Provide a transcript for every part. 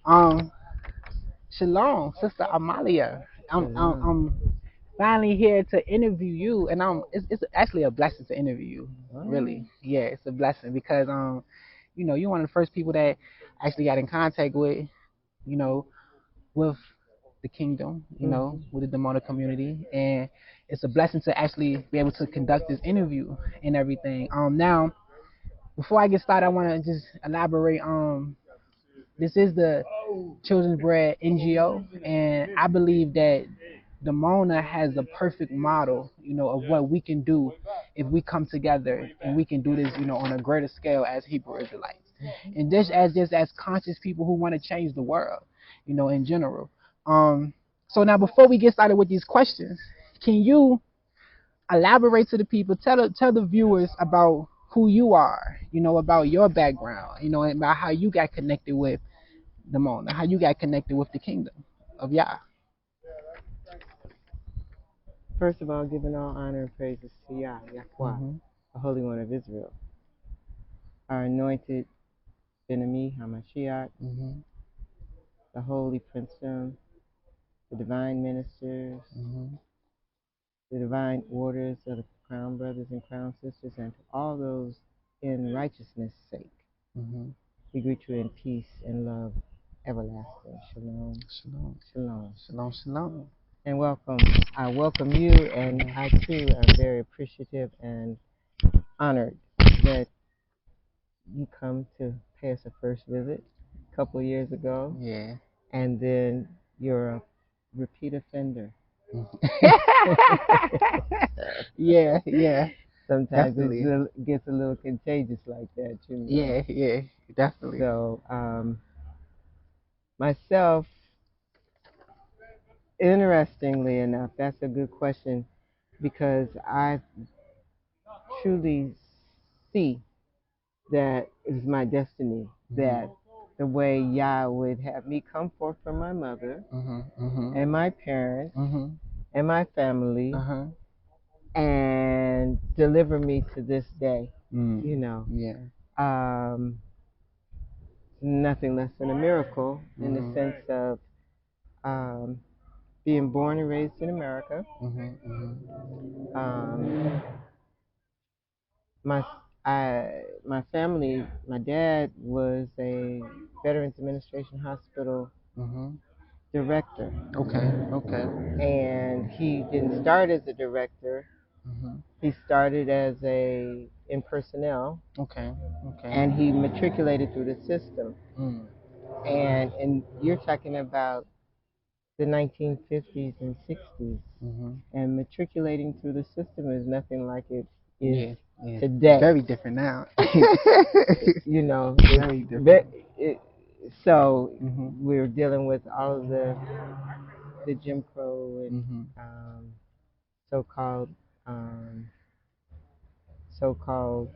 Um, Shalom, Sister Ahmahlyah. Shalom. I'm finally here to interview you, and it's actually a blessing to interview you. Oh. Really, yeah, it's a blessing because you're one of the first people that actually got in contact with, you know, with the kingdom, Mm-hmm. with the demonic community, and it's a blessing to actually be able to conduct this interview and everything. Now before I get started, I want to just elaborate. This is the Children's Bread NGO, and I believe that the Mona has the perfect model, of what we can do if we come together and we can do this, on a greater scale as Hebrew Israelites, and just as conscious people who want to change the world, in general. So now, before we get started with these questions, can you elaborate to the people, tell the viewers about who you are, about your background, and about how you got connected with the Mona, how you got connected with the kingdom of Yah. First of all, giving all honor and praises to Yah, Yahweh, Mhm. the Holy One of Israel, our anointed enemy, Hamashiach, Mhm. the Holy Princedom, the divine ministers, Mhm. the divine orders of the crown brothers and crown sisters, and to all those in righteousness' sake. Mhm. We greet you in peace and love everlasting. Shalom. Shalom. Shalom. Shalom. Shalom. And welcome. I welcome you, and I too am very appreciative and honored that you come to pay us a first visit a couple of years ago, Yeah. and then you're a repeat offender. Yeah. Yeah. Sometimes Definitely. it gets a little contagious like that, you know. Yeah. Yeah. Definitely. So, myself, interestingly enough, that's a good question because I truly see that it is my destiny that the way Yah would have me come forth from my mother Mhm. Mhm. and my parents Mhm. and my family Uh huh. and deliver me to this day. You Mm. know, Yeah. um, nothing less than a miracle in the Mhm. sense of um, being born and raised in America. Mhm. Mhm. Um, my my family, my dad was a Veterans Administration Hospital Mhm. director, Okay. Okay. and he didn't start as a director. Mhm. He started as a in personnel, Okay. Okay. and he matriculated through the system. Mm. And you're talking about the 1950s and 60s, Mhm. and matriculating through the system is nothing like it is Yeah. Yeah. today. Very different now. You know, Very different. so Mhm. we're dealing with all of the Jim Crow and Mhm. so-called um, so-called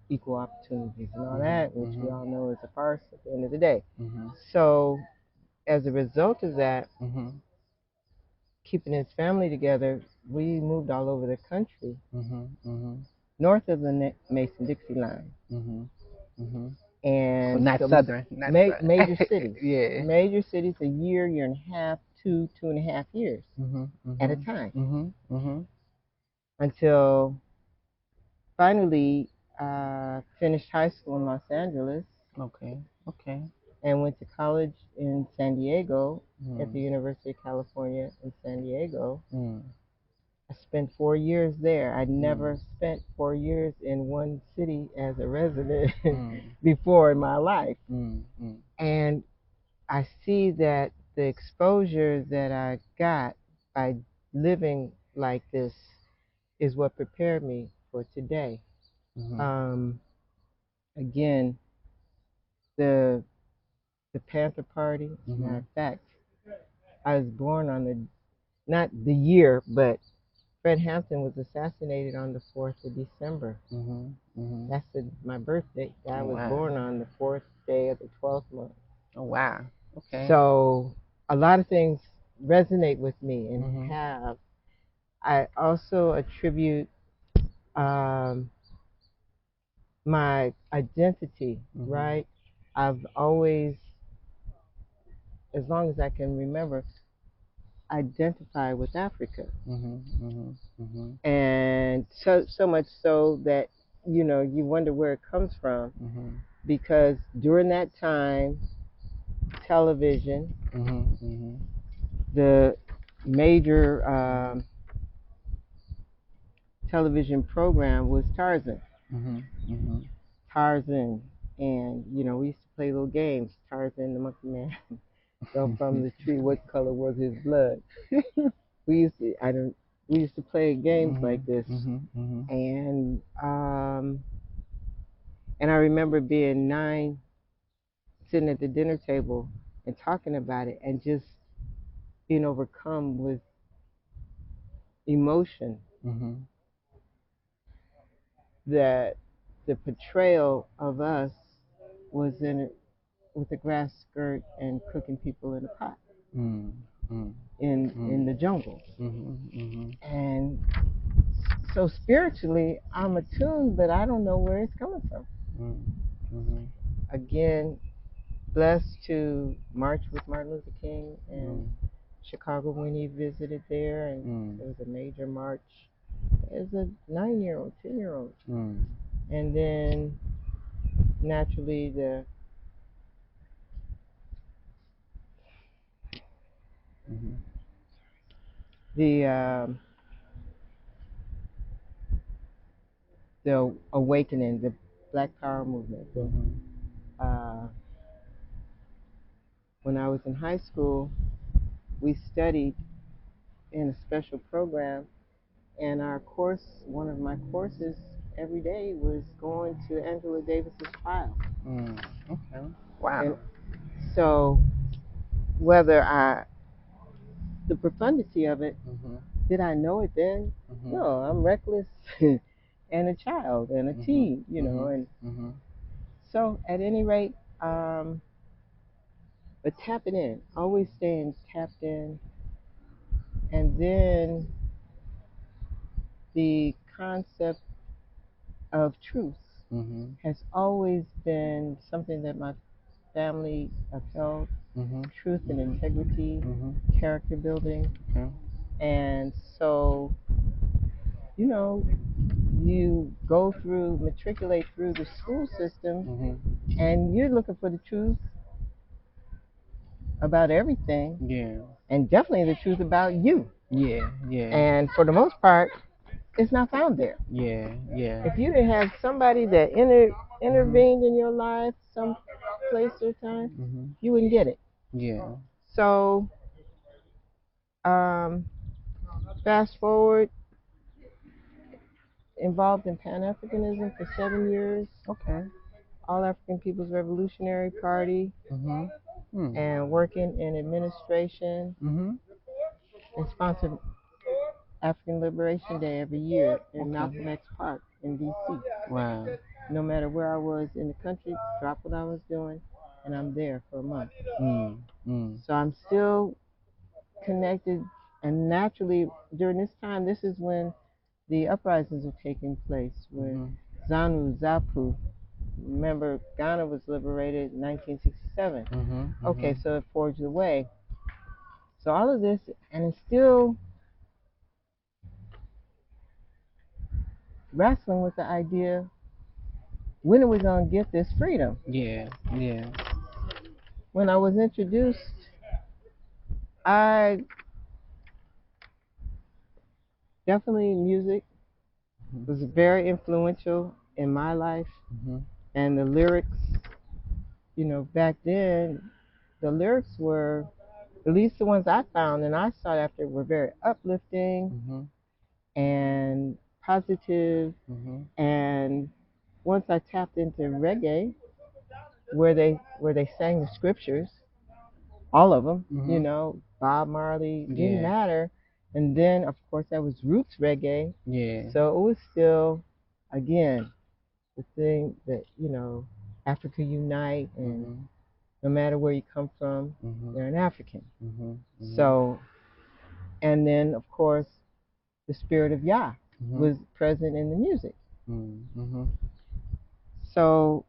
equal opportunities and all Mhm. that, which we Mhm. all know is a farce at the end of the day. Mhm. So as a result of that, Mhm. keeping his family together, we moved all over the country, Mhm. Mhm. north of the Mason-Dixie line, Mhm. Mhm. So and not some southern, not southern. Yeah. major cities, a year, year and a half, 2.5 years Mhm. at a Mhm. time, Mhm. Mhm. until finally finished high school in Los Angeles Okay. Okay. and went to college in San Diego at the Mm. University of California in San Diego. Mm. I spent 4 years there. I'd Mm. never spent 4 years in one city as a resident Mm. before in my life. Mm. Mm. And I see that the exposure that I got by living like this is what prepared me for today. Mhm. Um, Again, the Panther Party, as a matter of Mhm. fact, I was born on not the year, but Fred Hampton was assassinated on the 4th of December. Mhm. Mhm. That's my birthday. I Oh was wow. born on the 4th day of the 12th month. Oh wow. Okay. So a lot of things resonate with me and Mhm. have. I also attribute um, my identity, Mhm. right? I've always as long as I can remember, identify with Africa. And so much so that, you know, you wonder where it comes from, because during that time, television, the major television program was Tarzan. Tarzan, and you know, we used to play little games. Tarzan, the monkey man, fell from the tree. What color was his blood? We used to play games like this, and I remember being 9, sitting at the dinner table and talking about it, and just being overcome with emotion that the portrayal of us was with a grass skirt and cooking people in a pot in the jungle. And so spiritually, I'm attuned, but I don't know where it's coming from. Again, blessed to march with Martin Luther King in Chicago when he visited there, and it was a major march as a 9-year-old, 10-year-old. And then naturally the awakening, the Black Power movement. When I was in high school, we studied in a special program, and one of my courses every day was going to Angela Davis's trial. Okay. Wow. And so the profundity of it, did I know it then? No, I'm reckless and a child and a teen, you know. And so at any rate, but tapping in, always staying tapped in. And then the concept of truth has always been something that my family upheld. Truth and integrity, character building. And so, you know, you matriculate through the school system, and you're looking for the truth about everything. Yeah. And definitely the truth about you. Yeah. And for the most part, it's not found there. Yeah. If you didn't have somebody that intervened in your life some place or time, you wouldn't get it. Yeah. So fast forward, involved in Pan-Africanism for 7 years. Okay. All African People's Revolutionary Party, and working in administration, and sponsored African Liberation Day every year in Malcolm X Park in D.C. Wow. No matter where I was in the country, drop what I was doing, and I'm there for a month. So I'm still connected, and naturally during this time, this is when the uprisings were taking place, when ZANU, ZAPU, remember Ghana was liberated in 1967. Okay, so it forged the way. So all of this, and it's still wrestling with the idea, when are we going to get this freedom? Yeah. When I was introduced, definitely music was very influential in my life. And the lyrics, you know, back then, the lyrics were, at least the ones I found and I sought after, were very uplifting and positive. And once I tapped into reggae, where they sang the scriptures, all of them, you know, Bob Marley, didn't matter. And then, of course, that was roots reggae. Yeah. So it was still, again, the thing that, you know, Africa unite, and no matter where you come from, you're an African. So, and then, of course, the spirit of Yah was present in the music. So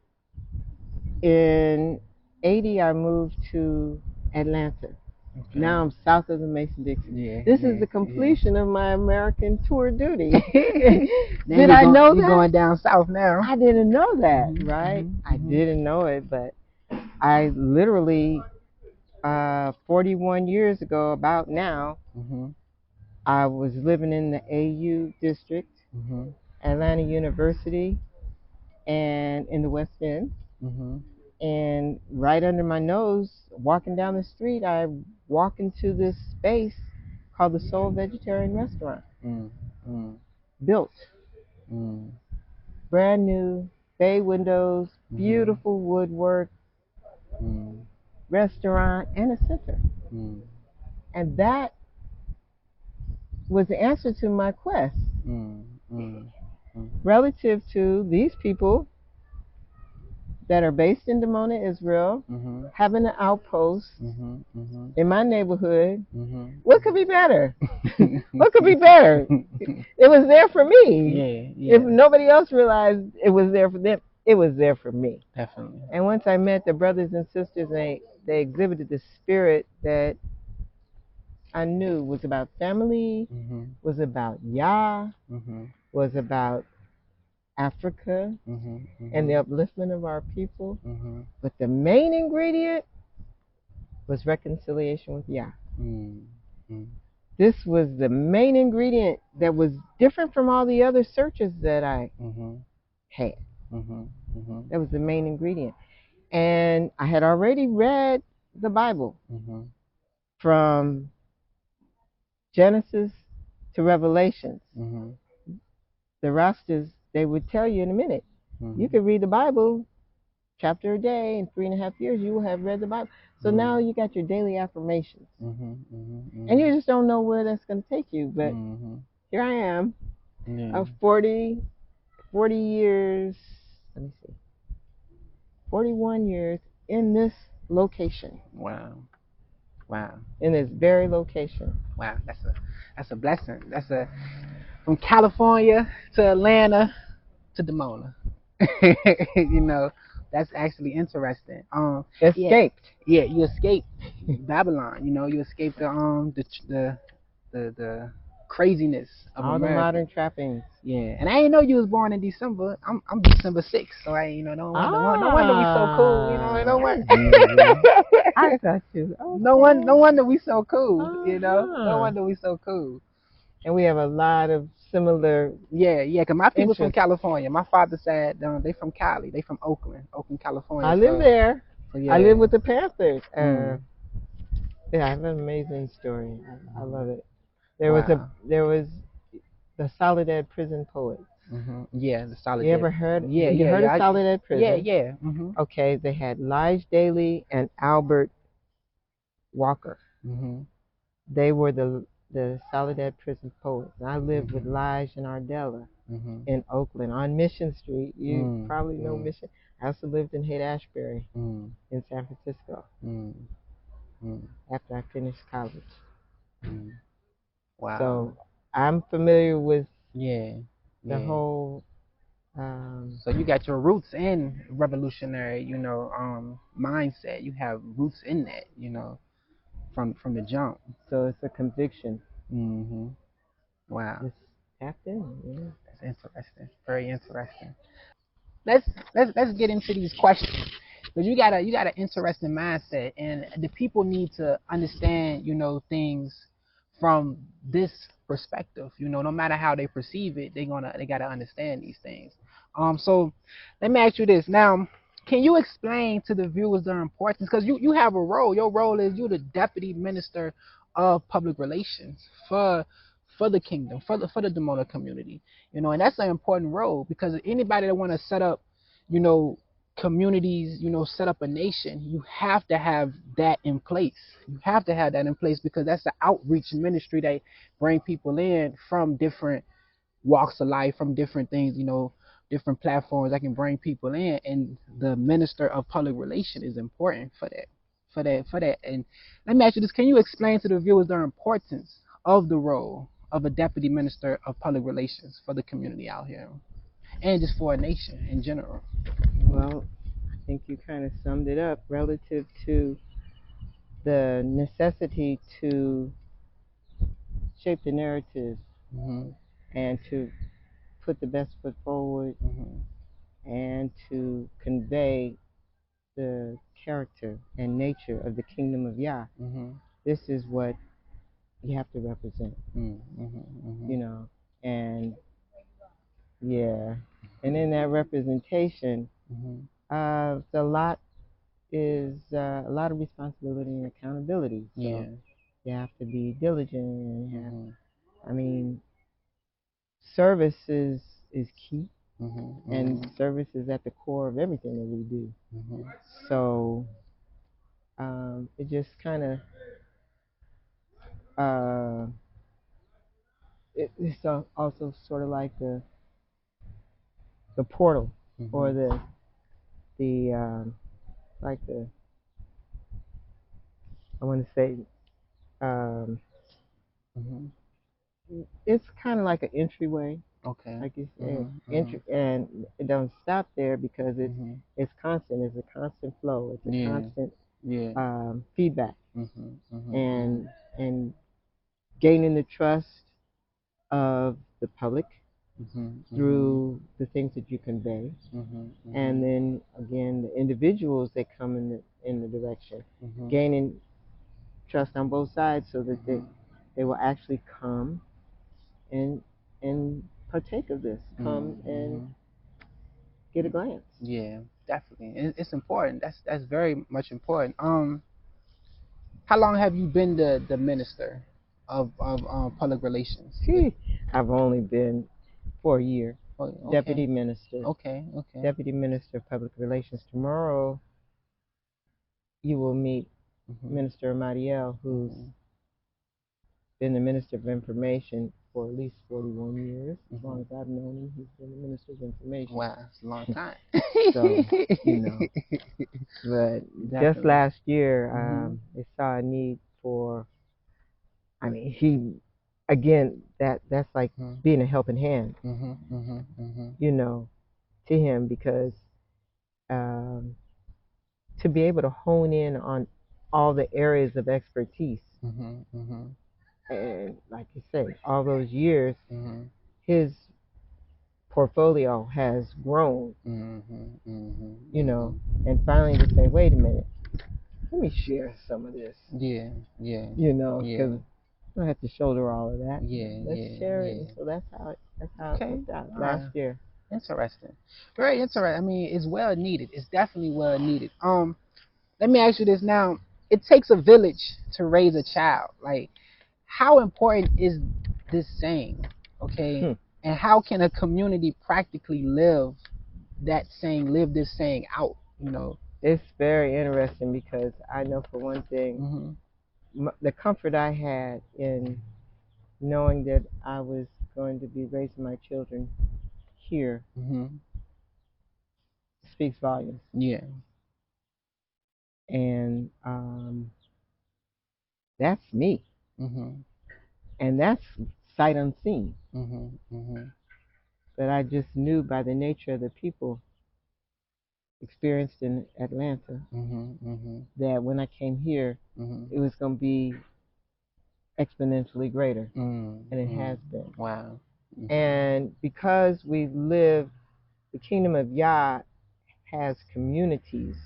in '80, I moved to Atlanta. Okay. Now I'm south of the Mason-Dixon. Yeah. This is the completion of my American tour duty. Did I know that? You're going down south now. I didn't know that, right? I didn't know it, but I literally, 41 years ago, about now, I was living in the AU district, Atlanta University, and in the West End. And right under my nose, walking down the street, I walk into this space called the Soul Vegetarian Restaurant. Built. Brand new, bay windows, beautiful woodwork, restaurant, and a center. And that was the answer to my quest relative to these people that are based in Dimona, Israel, having an outpost in my neighborhood. What could be better? What could be better? It was there for me. If nobody else realized it was there for them, it was there for me. Definitely. And once I met the brothers and sisters, they exhibited the spirit that I knew was about family, was about Yah, was about Africa and the upliftment of our people. But the main ingredient was reconciliation with Yah. This was the main ingredient that was different from all the other searches that I had. That was the main ingredient. And I had already read the Bible from Genesis to Revelations. The Rastas, they would tell you in a minute, you could read the Bible chapter a day, in 3.5 years you will have read the Bible. So now you got your daily affirmations. And you just don't know where that's going to take you. But here I am, 40 years, let me see, 41 years in this location. Wow. In this very location. Wow, that's a blessing. From California to Atlanta to Dimona. You know, that's actually interesting. Escaped. Yeah, you escaped Babylon. You know, you escaped the craziness of all America. The modern trappings. Yeah, and I didn't know you was born in December. I'm December 6th, so no wonder we so cool. You know, no wonder. I got you. Okay. No wonder we so cool. You know, no wonder we so cool. And we have a lot of similar. Yeah, because my people from California. My father said they from Cali. They from Oakland, California. I live there. So, yeah. I live with the Panthers. Yeah, I have an amazing story. I love it. There was the Soledad Prison Poets. Yeah, the Soledad. You ever heard? Yeah, you heard of Soledad Prison? Yeah. Okay, they had Lige Daly and Albert Walker. They were the Soledad Prison Poets. And I lived with Lige and Ardella in Oakland on Mission Street. You probably know Mission. I also lived in Haight-Ashbury in San Francisco after I finished college. Wow. So I'm familiar with the whole. So you got your roots in revolutionary, mindset. You have roots in that, from the jump. So it's a conviction. Wow. It's tapped in. Yeah. That's interesting. Very interesting. Let's get into these questions. Because you got an interesting mindset, and the people need to understand, things from this perspective. No matter how they perceive it, they gotta understand these things. So let me ask you this now. Can you explain to the viewers the importance? Because you have a role. Your role is you're the deputy minister of public relations for the kingdom, for the Dimona community. And that's an important role, because anybody that want to set up, communities, set up a nation, you have to have that in place. You have to have that in place, because that's the outreach ministry that bring people in from different walks of life, from different things, different platforms that can bring people in. And the minister of public relations is important for that. And let me ask you this: can you explain to the viewers the importance of the role of a deputy minister of public relations for the community out here, and just for a nation in general? Well, I think you kind of summed it up relative to the necessity to shape the narrative and to put the best foot forward and to convey the character and nature of the kingdom of Yah. This is what you have to represent, you know, and yeah, and in that representation, it's a lot is a lot of responsibility and accountability. So you have to be diligent and have, I mean, service is key, and service is at the core of everything that we do. So it just kind of it's also sort of like the portal or the like the I want to say it's kind of like an entryway. Okay. Like you said, and it don't stop there because it's constant. It's a constant flow. It's a constant feedback, and gaining the trust of the public through the things that you convey, and then again the individuals that come in the direction, gaining trust on both sides so that they will actually come and partake of this, come and get a glance. Yeah, definitely. It's important. That's very much important. How long have you been the minister of public relations? I've only been for a year. Oh, okay. Deputy minister. Okay. Deputy minister of public relations. Tomorrow, you will meet Minister Ahmahlyah, who's been the minister of information for at least 41 years. As long as I've known him, he's been the minister of information. Wow, that's a long time. So, you know. But definitely. Just last year, they saw a need for, I mean, he, again, that's like being a helping hand, you know, to him, because to be able to hone in on all the areas of expertise, and like you say, all those years, his portfolio has grown, you know, and finally to say, wait a minute, let me share some of this. Yeah. You know, because I don't have to shoulder all of that. Let's share it. So that's how it worked out last year. Interesting. Very interesting. I mean, it's well needed. It's definitely well needed. Let me ask you this now. It takes a village to raise a child. Like, how important is this saying? Okay. And how can a community practically live this saying out, you know? It's very interesting because I know, for one thing, the comfort I had in knowing that I was going to be raising my children here speaks volumes. Yeah. And that's me. And that's sight unseen. But I just knew by the nature of the people experienced in Atlanta that when I came here, it was going to be exponentially greater. And it has been. Wow. And because we live, the kingdom of Yah has communities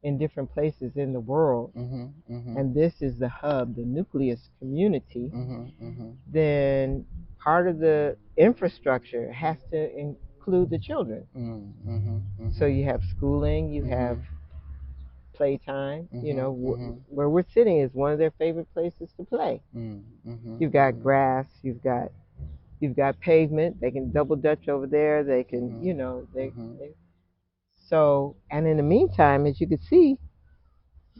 in different places in the world, and this is the hub, the nucleus community, then part of the infrastructure has to include the children. So you have schooling, you have playtime, you know, where we're sitting is one of their favorite places to play. You've got grass, you've got pavement, they can double dutch over there, they can, you know, so, and in the meantime, as you can see,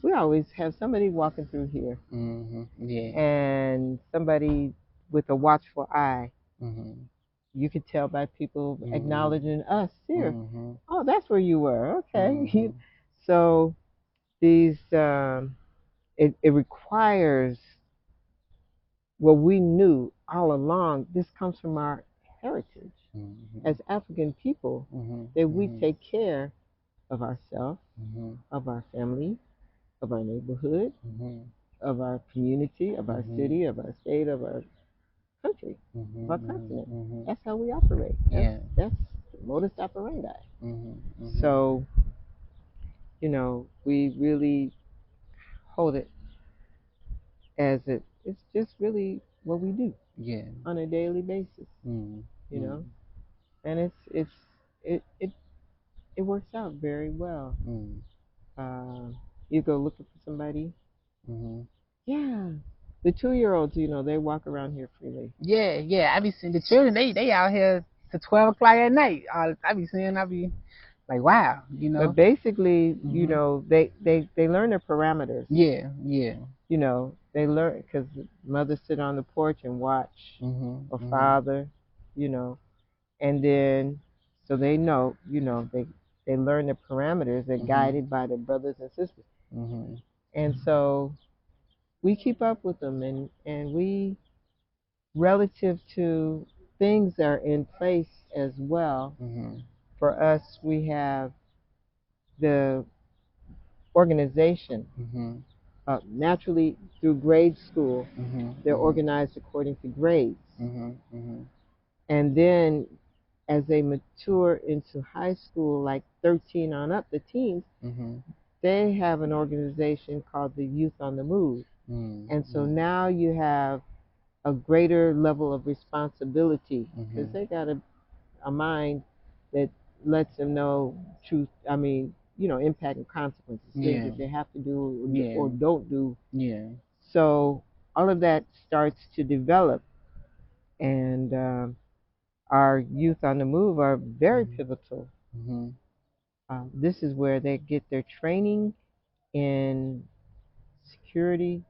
we always have somebody walking through here, and somebody with a watchful eye. You could tell by people acknowledging us here. Oh, that's where you were. Okay. So these, it requires what we knew all along. This comes from our heritage as African people, that we take care of ourselves, of our family, of our neighborhood, of our community, of our city, of our state, of our country, of our continent. That's how we operate. That's modus operandi. So, we really hold it as it's just really what we do on a daily basis, and it works out very well. You go looking for somebody. Yeah, the 2-year-olds, they walk around here freely. Yeah. I be seeing the children. They out here to 12 o'clock at night. I be seeing. I be like, wow, But basically, they learn their parameters. Yeah. They learn because mother sit on the porch and watch, or father, and then so they know, they learn the parameters. They're guided by their brothers and sisters, and so we keep up with them, and we, relative to things that are in place as well. For us, we have the organization. Naturally, through grade school, they're organized according to grades. And then as they mature into high school, like 13 on up, the teens, they have an organization called the Youth on the Move. And so now you have a greater level of responsibility, because they got a mind that lets them know truth. I mean, impact and consequences, things that they have to do or don't do. So all of that starts to develop, and our Youth on the Move are very pivotal. This is where they get their training in security,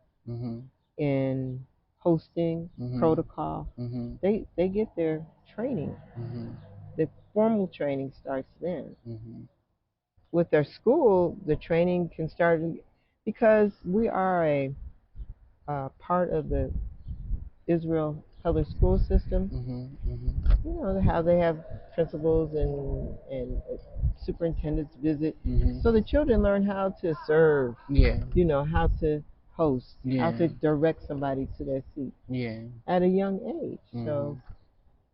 in hosting, protocol. They get their training. The formal training starts then. With their school, the training can start because we are a part of the Israel public school system. How they have principals and superintendents visit, so the children learn how to serve. How to host, how to direct somebody to their seat at a young age. So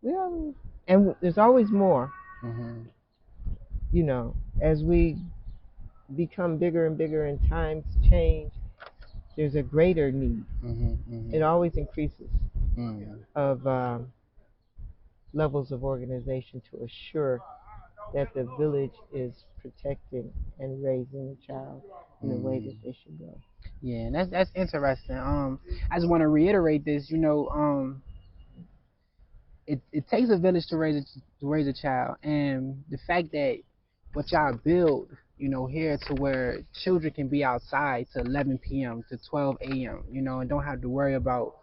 we always, and there's always more. As we become bigger and bigger and times change, there's a greater need. It always increases of levels of organization to assure that the village is protecting and raising the child in the way that they should go. Yeah, and that's interesting. I just want to reiterate this. It takes a village to raise a child, and the fact that what y'all build, here to where children can be outside to 11 p.m. to 12 a.m. And don't have to worry about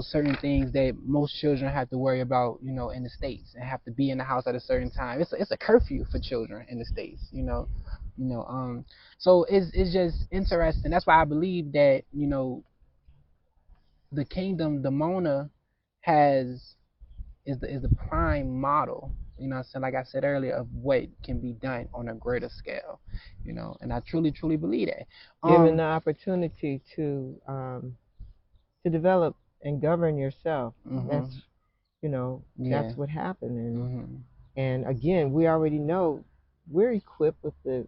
certain things that most children have to worry about, in the States, and have to be in the house at a certain time. It's a curfew for children in the States. So it's just interesting. That's why I believe that the kingdom, the Mona, has is the prime model. So like I said earlier, of what can be done on a greater scale. And I truly believe that. Given the opportunity to develop and govern yourself, that's that's what happened. And again, we already know we're equipped with the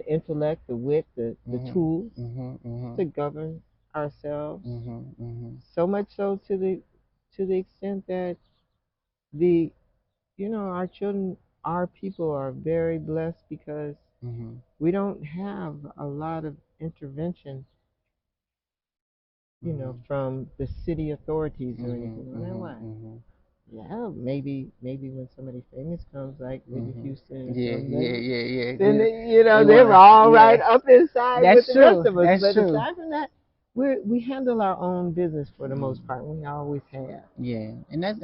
intellect, the wit, the tools to govern ourselves. So much so to the extent that our children, our people are very blessed because we don't have a lot of intervention, from the city authorities or anything. Why? Yeah, maybe when somebody famous comes, like Whitney Houston, Yeah. then they're all right up inside with the rest of us. But aside from that, we handle our own business for the most part. We always have. Yeah, and that's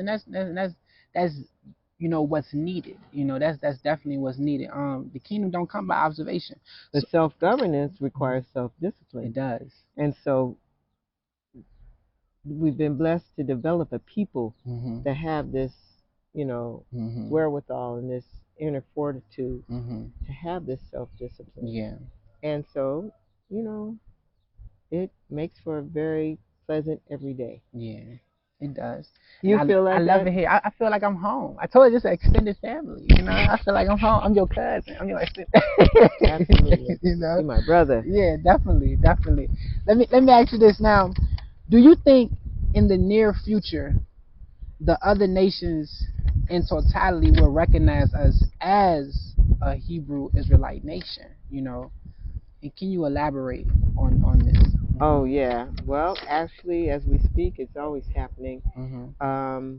what's needed. That's definitely what's needed. The kingdom don't come by observation. The self-governance requires self-discipline. It does. And so we've been blessed to develop a people that have this, wherewithal and this inner fortitude to have this self-discipline. Yeah. And so you know, it makes for a very pleasant every day. Yeah, it does. You And feel I like love that? it here. I feel like I'm home. I told you, it's an extended family. You know, I feel like I'm home. I'm your cousin. I'm your extended. Absolutely. You know. You're my brother. Yeah, definitely, definitely. Let me ask you this now. Do you think in the near future the other nations in totality will recognize us as a Hebrew Israelite nation? You know, and can you elaborate on this? Oh yeah. Well, actually, as we speak, it's always happening. Mm-hmm.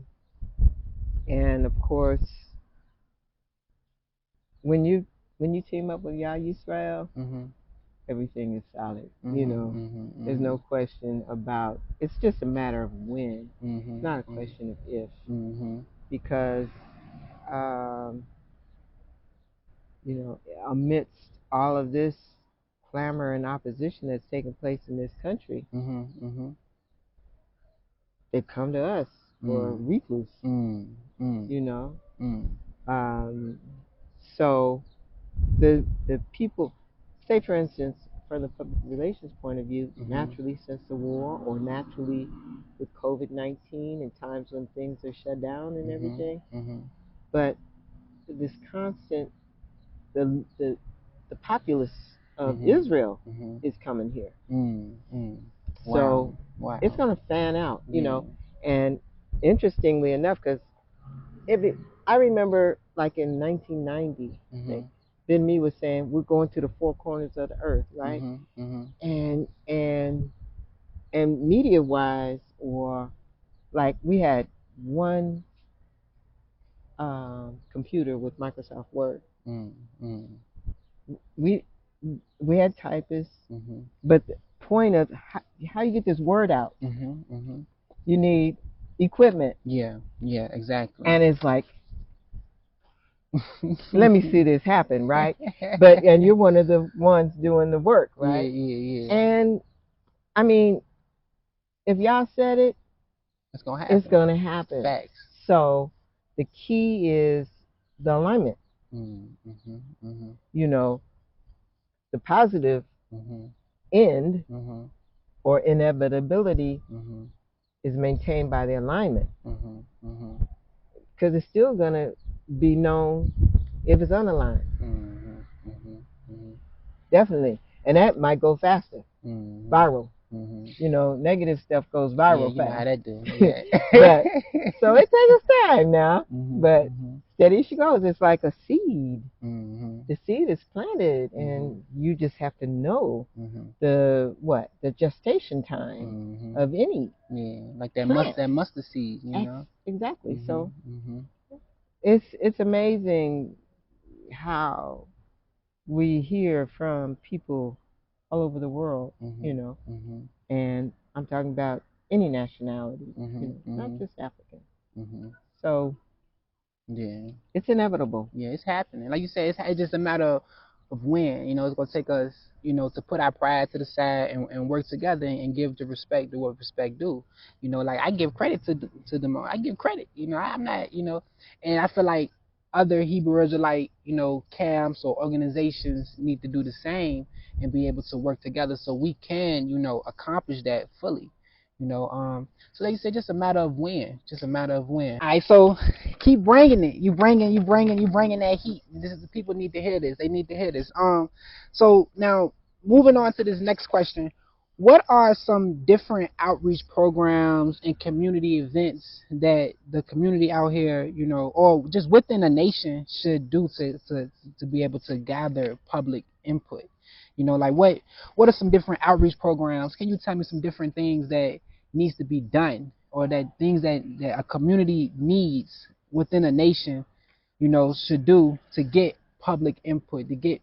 And of course, when you team up with Yah Yisrael, Mm-hmm. everything is solid. You Mm-hmm. know, Mm-hmm. there's no question about. It's just a matter of when. Mm-hmm. It's not a question of if, Mm-hmm. because um, you know, amidst all of this clamor and opposition that's taking place in this country, Mm-hmm. Mm-hmm. they've come to us for Mm. recluse. Mm. Mm. You know, Mm. um, so the people, say for instance, from the public relations point of view, Mm-hmm. naturally since the war, or naturally with COVID-19 and times when things are shut down and everything, Mm-hmm. but this constant, the populace of Mm-hmm. Israel Mm-hmm. is coming here. Mm-hmm. So Wow. Wow. it's going to fan out, you Yeah. know. And interestingly enough, because I remember like in 1990, I Mm-hmm. think, Ben Me was saying we're going to the four corners of the earth, right? Mm-hmm. Mm-hmm. And media wise, or like we had one computer with Microsoft Word. Mm-hmm. We we had typists, Mm-hmm. but the point of how you get this word out, Mm-hmm. Mm-hmm. you need equipment, Yeah. Yeah. Exactly. and it's like, let me see this happen, right? And you're one of the ones doing the work, Yeah. right? Yeah. Yeah. And I mean, if y'all said it, It's gonna happen. it's gonna happen. Facts. So the key is the alignment. Mm-hmm. Mm-hmm. You know, the positive Mm-hmm. end Mm-hmm. or inevitability Mm-hmm. is maintained by the alignment, Mm-hmm. Mm-hmm. because it's still gonna be known if it's unaligned. Mm-hmm. Mm-hmm. Definitely, and that might go faster, Mm-hmm. viral. Mm-hmm. You know, negative stuff goes Yeah, viral you know how fast. that do. Yeah. But so it takes time now. Mm-hmm. But Mm-hmm. steady she goes. It's like a seed. Mm-hmm. The seed is planted, and you just have to know Mm-hmm. the gestation time Mm-hmm. of any Yeah, like that plant. that mustard seed, you know. Exactly. Mm-hmm. So Mm-hmm. it's amazing how we hear from people all over the world, Mm-hmm. you know, Mm-hmm. and I'm talking about any nationality, Mm-hmm. you know, not Mm-hmm. just African. Mm-hmm. So Yeah. it's inevitable. Yeah, it's happening. Like you said, it's just a matter of when. You know, it's gonna take us, you know, to put our pride to the side and work together and give the respect to what respect due. You know, like I give credit to them. I give credit. You know, I'm not, you know, and I feel like other Hebrew Israelite, you know, camps or organizations need to do the same and be able to work together so we can, you know, accomplish that fully. You know, so like you said, just a matter of when, just a matter of when. All right, so keep bringing it. You bringing that heat. This is, the people need to hear this. They need to hear this. So now moving on to this next question, what are some different outreach programs and community events that the community out here, you know, or just within a nation should do to be able to gather public input? You know, like what are some different outreach programs? Can you tell me some different things that needs to be done, or that things that a community needs within a nation, you know, should do to get public input, to get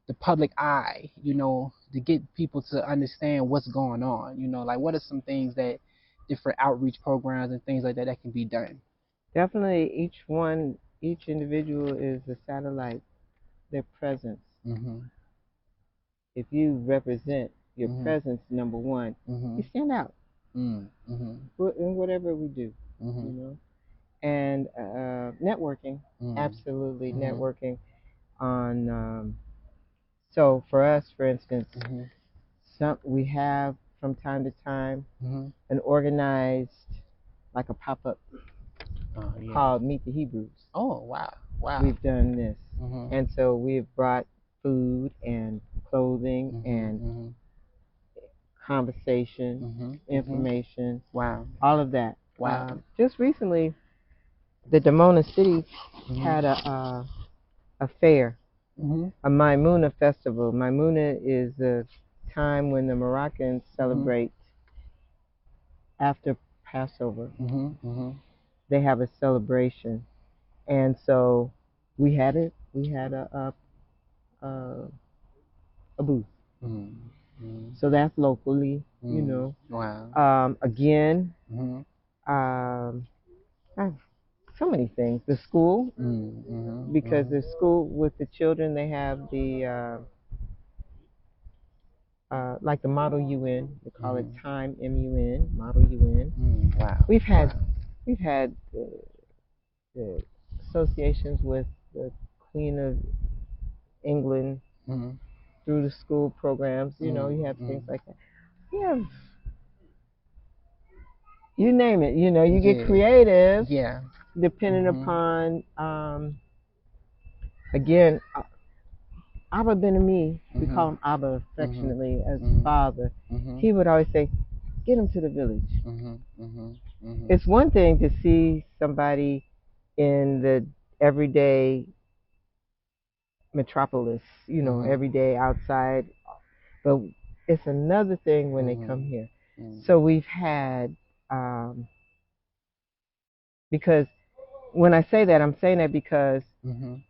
the public eye, you know, to get people to understand what's going on, you know, like what are some things that different outreach programs and things like that that can be done? Definitely, each individual is a satellite. Their presence. Mhm. If you represent your Mhm. presence, number one, you Mhm. stand out Mhm. Mhm. in whatever we do, you Mhm. know. And networking, Mhm. absolutely Mhm. networking on. So for us, for instance, Mhm. we have from time to time Mhm. an organized, like a pop-up Yeah. called Meet the Hebrews. Oh wow. Wow. We've done this. Mhm. And so we've brought food and clothing Mhm. and Mhm. conversation, Mhm. information, Wow. all of that. Wow. Just recently, the Damona City Mhm. had a fair, Mhm. a Maimuna festival. Maimuna is the time when the Moroccans celebrate after Passover. Mhm. Mhm. They have a celebration, and so we had it. We had a booth. Mhm. Mhm. So that's locally, Wow. Again, Mhm. ah, so many things. The school, Mhm. because Mhm. the school with the children, they have the like the Model UN. They call it Time MUN, Model UN. Wow. We've had Wow. we've had the associations with the Queen of England Mhm. through the school programs. You have things Mhm. like that. You have, you name it. You get Yeah. creative Yeah. depending Mhm. upon again, Abba Ben Ami, we call him Abba Mhm. affectionately as Mhm. father. Mhm. He would always say, "Get him to the village." Mhm. Mhm. Mhm. It's one thing to see somebody in the everyday metropolis, every day outside, but it's another thing when they come here. So we've had, because when I say that, I'm saying that because Mhm.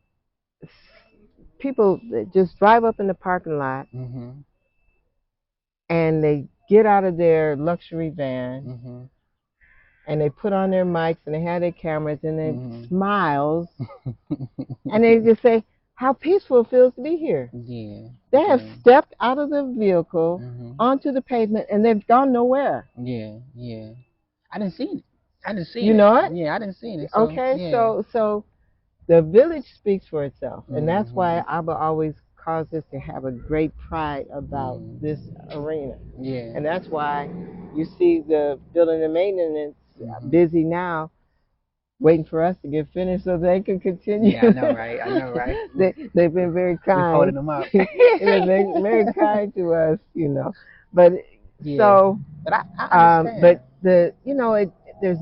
people just drive up in the parking lot Mhm. and they get out of their luxury van Mhm. and they put on their mics and they have their cameras and they Mhm. smiles and they just say how peaceful it feels to be here. Yeah. They have Yeah. stepped out of the vehicle Mhm. onto the pavement and they've gone nowhere. Yeah. Yeah. I didn't see it. I didn't see You it. know it? Yeah, I didn't see it. So Okay, yeah. so the village speaks for itself, and that's why Mhm. Abba always caused us to have a great pride about this arena. Yeah. And that's why you see the building and maintenance busy now, waiting for us to get finished so they can continue. Yeah, I know, right? I know, right? They've been very We holding kind. them up. They've been very kind to us. But Yeah. so, But I understand. but there's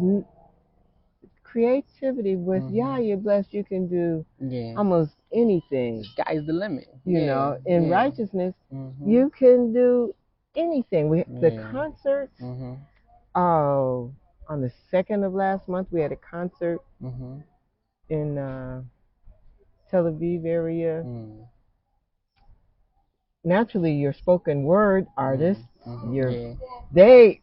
creativity with Yah, you're blessed. You can do Yeah. almost anything. Sky's the limit. In Yeah. righteousness, you can do anything. The concerts. Oh, on the 2nd of last month, we had a concert in Tel Aviv area. Naturally, your spoken word artists, Yeah. they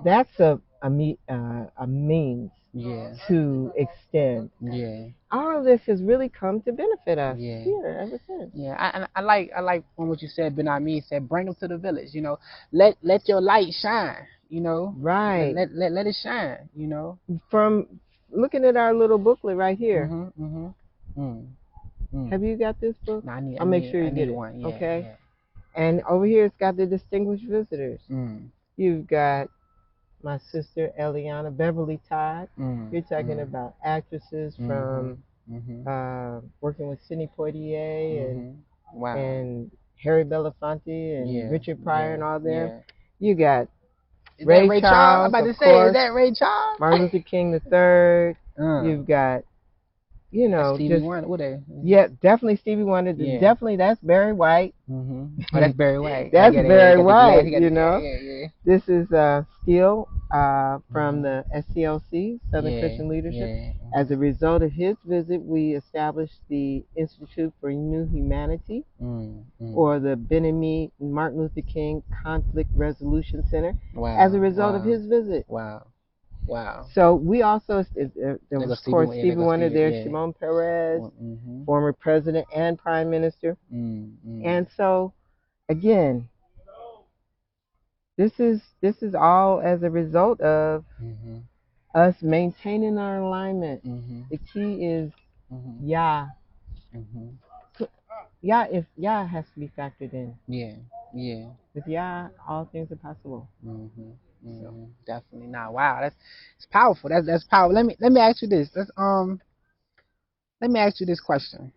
that's a means Yeah. to extend. Yeah. All of this has really come to benefit us Yeah. here ever since. Yeah, I like what you said. Ben Ami said, bring them to the village. Let your light shine. Right. Let it shine. From looking at our little booklet right here. Have you got this book? No, I need. I'll make sure you get it. One. Yeah. Okay. Yeah. And over here it's got the distinguished visitors. You've got my sister Eliana Beverly Todd. You're talking about actresses from working with Sidney Poitier and Harry Belafonte and Richard Pryor and all them. Yeah. You got Is Ray that Ray Charles? I'm Charles, about of to say, is course. that Ray Charles? Martin Luther King III. You've got, That's Stevie just Wonder. What they? yeah, definitely Stevie Wonder. Yeah. Definitely that's Barry White. Oh, that's Barry White. That's Barry got White. The glass. Yeah. This is still from the SCLC, Southern Christian Leadership. Yeah. As a result of his visit, we established the Institute for New Humanity, or the Ben Ami Martin Luther King Conflict Resolution Center. Wow. As a result of his visit. Wow. So we also, there was of course Stevie Wonder there, yeah. Shimon Peres, former president and prime minister. And so, again, this is all as a result of us maintaining our alignment. The key is Yah. Yah has to be factored in. Yeah. Yeah. With Yah, all things are possible. So. Definitely not. Wow, it's powerful. That's powerful. Let me ask you this. Let me ask you this question.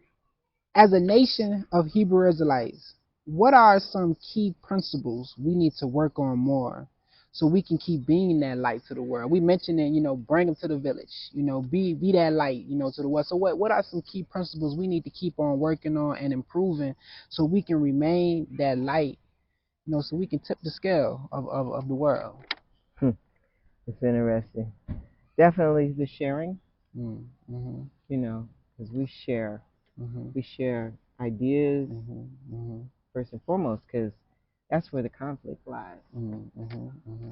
As a nation of Hebrew Israelites, what are some key principles we need to work on more so we can keep being that light to the world? We mentioned it, bring them to the village, be that light, to the world. So what are some key principles we need to keep on working on and improving so we can remain that light, so we can tip the scale of the world? It's interesting. Definitely the sharing, Mm-hmm. Because we share. Mm-hmm. We share ideas, Mm-hmm. first and foremost, because that's where the conflict lies.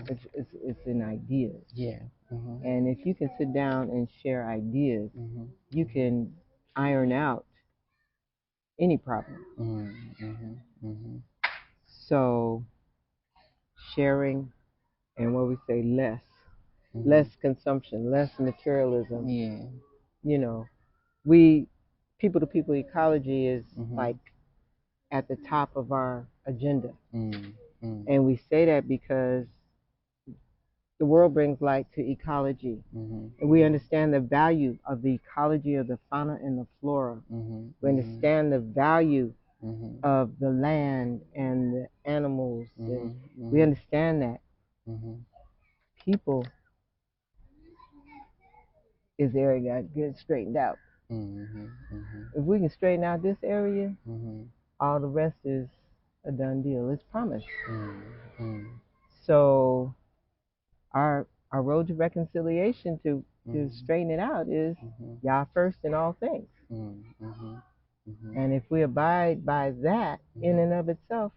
It's in ideas. Yeah. And if you can sit down and share ideas, you can iron out any problem. So sharing, and what we say, less consumption, less materialism. Yeah. We people to people ecology is like at the top of our agenda. And we say that because the world brings light to ecology. And we understand the value of the ecology of the fauna and the flora. We understand the value of the land and the animals. And we understand that people is area got get straightened out. If we can straighten out this area, all the rest is a done deal. It's promised. So our road to reconciliation to straighten it out is Yah first in all things. And if we abide by that in and of itself,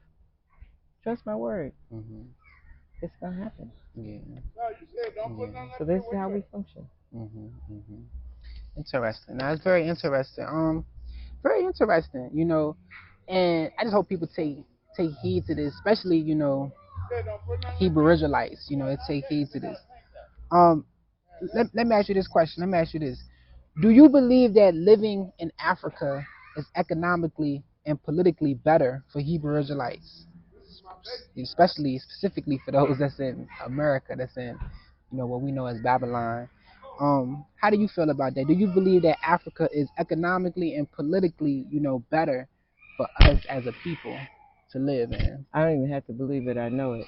trust my word, it's gonna happen. Yeah. So this is how we function. Interesting. Now it's very interesting. Very interesting. And I just hope people take heed to this, especially Hebrew Israelites. Take heed to this. Um, let me ask you this question. Let me ask you this. Do you believe that living in Africa is economically and politically better for Hebrew Israelites, especially specifically for those that's in America, that's in what we know as Babylon? How do you feel about that? Do you believe that Africa is economically and politically, better for us as a people to live in? I don't even have to believe it, I know it.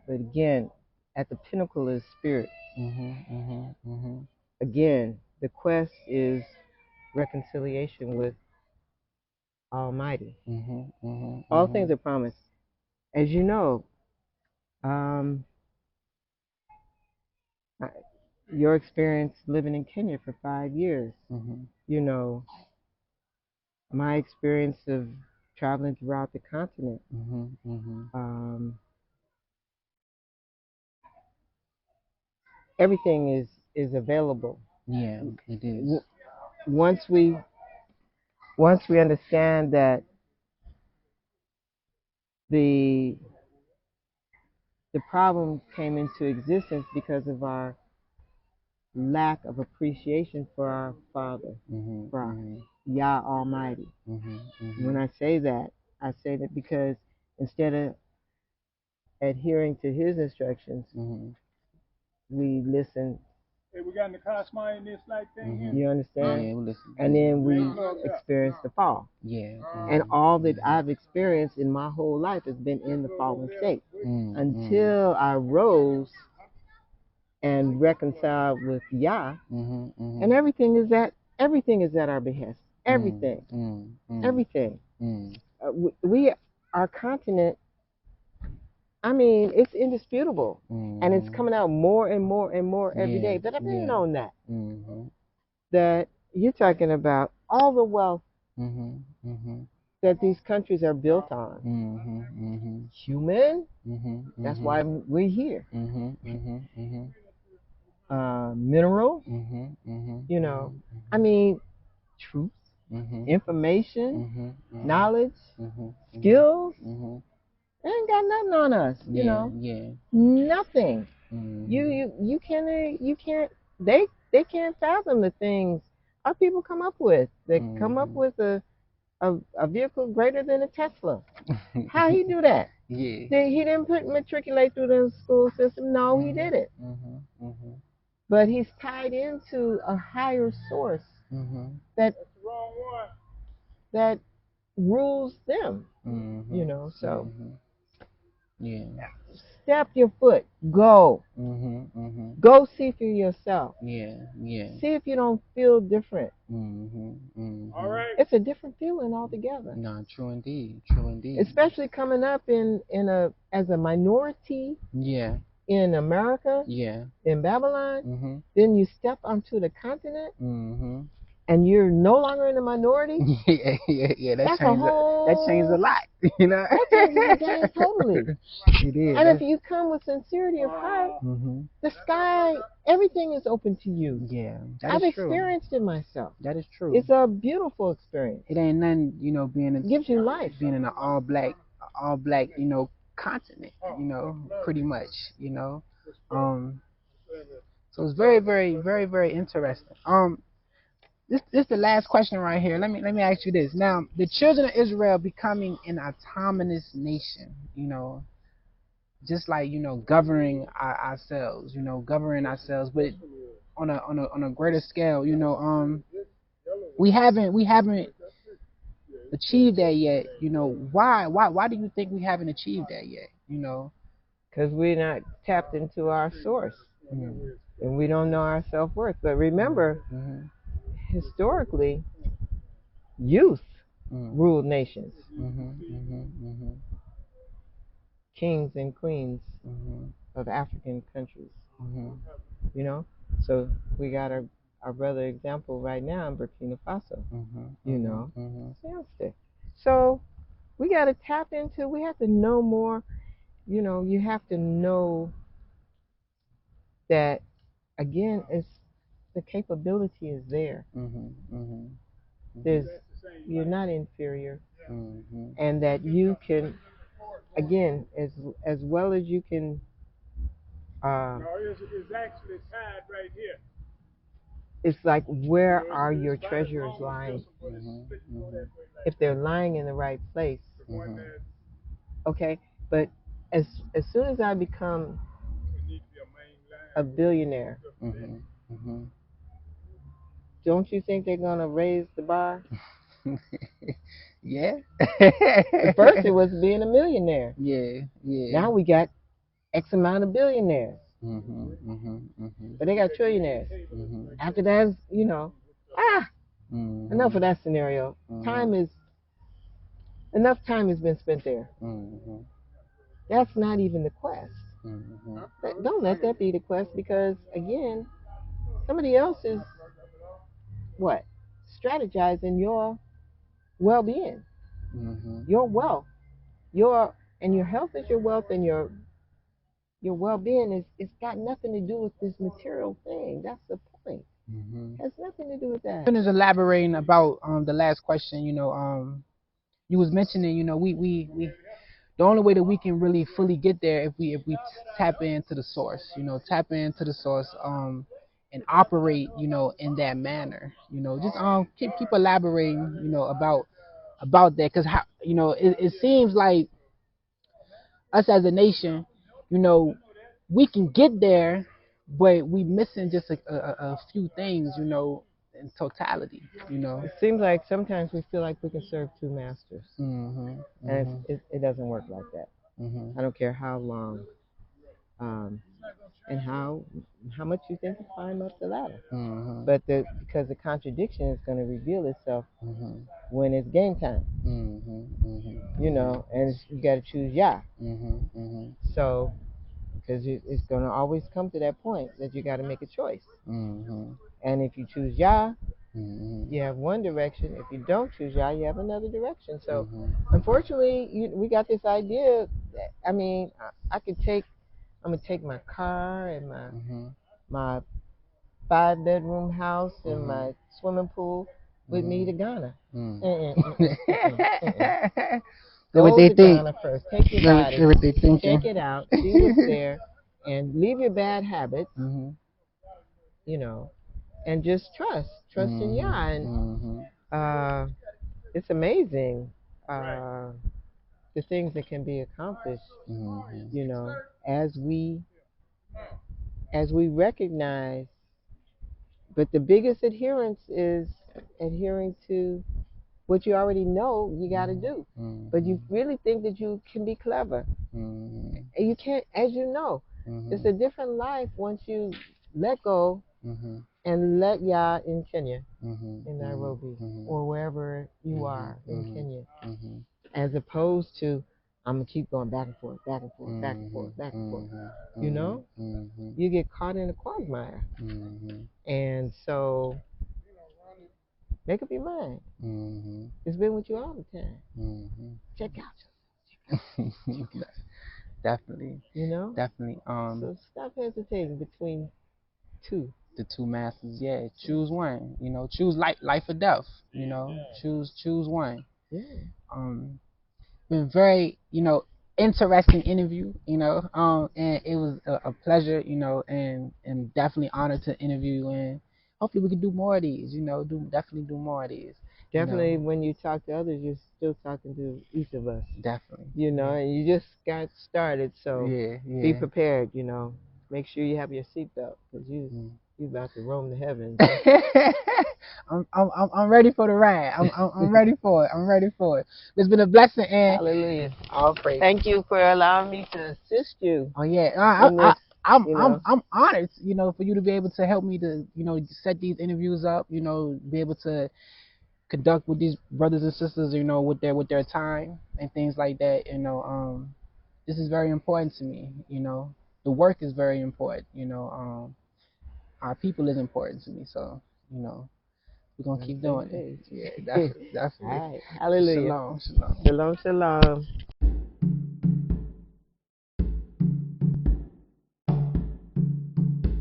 But again, at the pinnacle is spirit. Again, the quest is reconciliation with Almighty. All things are promised. As you know, your experience living in Kenya for 5 years, my experience of traveling throughout the continent, everything is available. Yeah, it is. Once we understand that the problem came into existence because of our lack of appreciation for our Father, for our Yah Almighty. When I say that because instead of adhering to His instructions, we listen. Hey, we got in the Cashapp in this like thing here. You understand? Yeah, we listen. And then we experience the fall. Yeah. And all that I've experienced in my whole life has been in the fallen state until I rose and reconciled with Yah, and everything is at our behest. Everything. Our continent, I mean, it's indisputable, and it's coming out more and more and more every day. But I've been known that that you're talking about all the wealth that these countries are built on. Human, that's why we're here. Mineral, I mean, truth, information, knowledge, skills. They ain't got nothing on us, nothing. You can't. They can't fathom the things our people come up with. They come up with a vehicle greater than a Tesla. How he do that? Yeah. He didn't matriculate through the school system. No, he didn't. But he's tied into a higher source that that rules them. So Yeah. step your foot. Go. Go see for yourself. Yeah. See if you don't feel different. All right. It's a different feeling altogether. No, true indeed. Especially coming up as a minority. Yeah. In America. Yeah. In Babylon. Then you step onto the continent. And you're no longer in a minority. Yeah. That's that changed a lot. That changes the game totally. It is. And if you come with sincerity of heart, the sky, everything is open to you. Yeah, I've experienced it myself. That is true. It's a beautiful experience. It ain't nothing, gives you life. Being in an all black, continent, pretty much, So it's very, very, very, very interesting. This is the last question right here. Let me ask you this. Now, the children of Israel becoming an autonomous nation, just like governing ourselves, but on a greater scale, we haven't achieved that yet. Why do you think we haven't achieved that yet? Because we're not tapped into our source, and we don't know our self-worth. But remember, historically, youth ruled nations. Kings and queens of African countries. So we got our brother example right now in Burkina Faso. So we got to tap into. We have to know more. You have to know that again. It's the capability is there. You're not inferior, and that you can, again, as well as you can. No, it's actually tied right here. It's like, where are your treasures lying? If they're lying in the right place, okay. But as soon as I become a billionaire, don't you think they're gonna raise the bar? Yeah. At first it was being a millionaire. Yeah. Now we got X amount of billionaires. But they got trillionaires. After that, enough of that scenario. Enough time has been spent there. That's not even the quest. Don't let that be the quest, because again, somebody else is strategizing your well-being, your wealth, your health is your wealth, and your well-being it's got nothing to do with this material thing. That's the point. It has nothing to do with that. Finish elaborating about the last question. You was mentioning, we the only way that we can really fully get there if we tap into the source, and operate, in that manner. Just keep elaborating, about that, because it seems like us as a nation, we can get there, but we missing just a few things, in totality. It seems like sometimes we feel like we can serve two masters, and it doesn't work like that. I don't care how long, and how much you think you climb up the ladder, but because the contradiction is going to reveal itself when it's game time. And you got to choose Yah. So, because it's going to always come to that point that you got to make a choice. And if you choose Yah, you have one direction. If you don't choose Yah, you have another direction. So, unfortunately, we got this idea that, I'm going to take my car and my 5-bedroom house and my swimming pool with me to Ghana. Go to Ghana first. Take your body, check it out, see what's there, and leave your bad habits, and just trust in Yah. And it's amazing. the things that can be accomplished, Mm-hmm. you know, as we recognize. But the biggest adherence is adhering to what you already know you got to do. Mm-hmm. But you really think that you can be clever. Mm-hmm. And you can't, as you know, Mm-hmm. it's a different life once you let go Mm-hmm. and let Yah in Kenya, Mm-hmm. in Nairobi, Mm-hmm. or wherever you are in Mm-hmm. Kenya, Mm-hmm. as opposed to, I'm going to keep going back and forth, back and forth, back and Mm-hmm. forth, back and forth. Mm-hmm. You know? Mm-hmm. You get caught in a quagmire. Mm-hmm. And so, make up your mind. Mm-hmm. It's been with you all the time. Mm-hmm. Check out yourself. Definitely. You know? Definitely. So stop hesitating between two. The two masters, yeah. Choose one. You know, choose life or death. You know, choose one. Yeah. Been very, interesting interview. And it was a pleasure. And definitely honored to interview. And hopefully we can do more of these. Definitely do more of these. Definitely, when you talk to others, you're still talking to each of us. Definitely. You know, and you just got started, so Yeah. be prepared. You know, make sure you have your seatbelt because you about to roam the heavens. I'm ready for the ride. I'm ready for it. I'm ready for it. It's been a blessing, and hallelujah. all praise. Thank you for allowing me to assist you. Oh yeah, I'm honored, for you to be able to help me to, set these interviews up, be able to conduct with these brothers and sisters, with their time and things like that. This is very important to me. The work is very important. Our people is important to me. So, we're gonna keep doing it. Yeah, definitely. All right, hallelujah. Shalom, shalom. Shalom, shalom.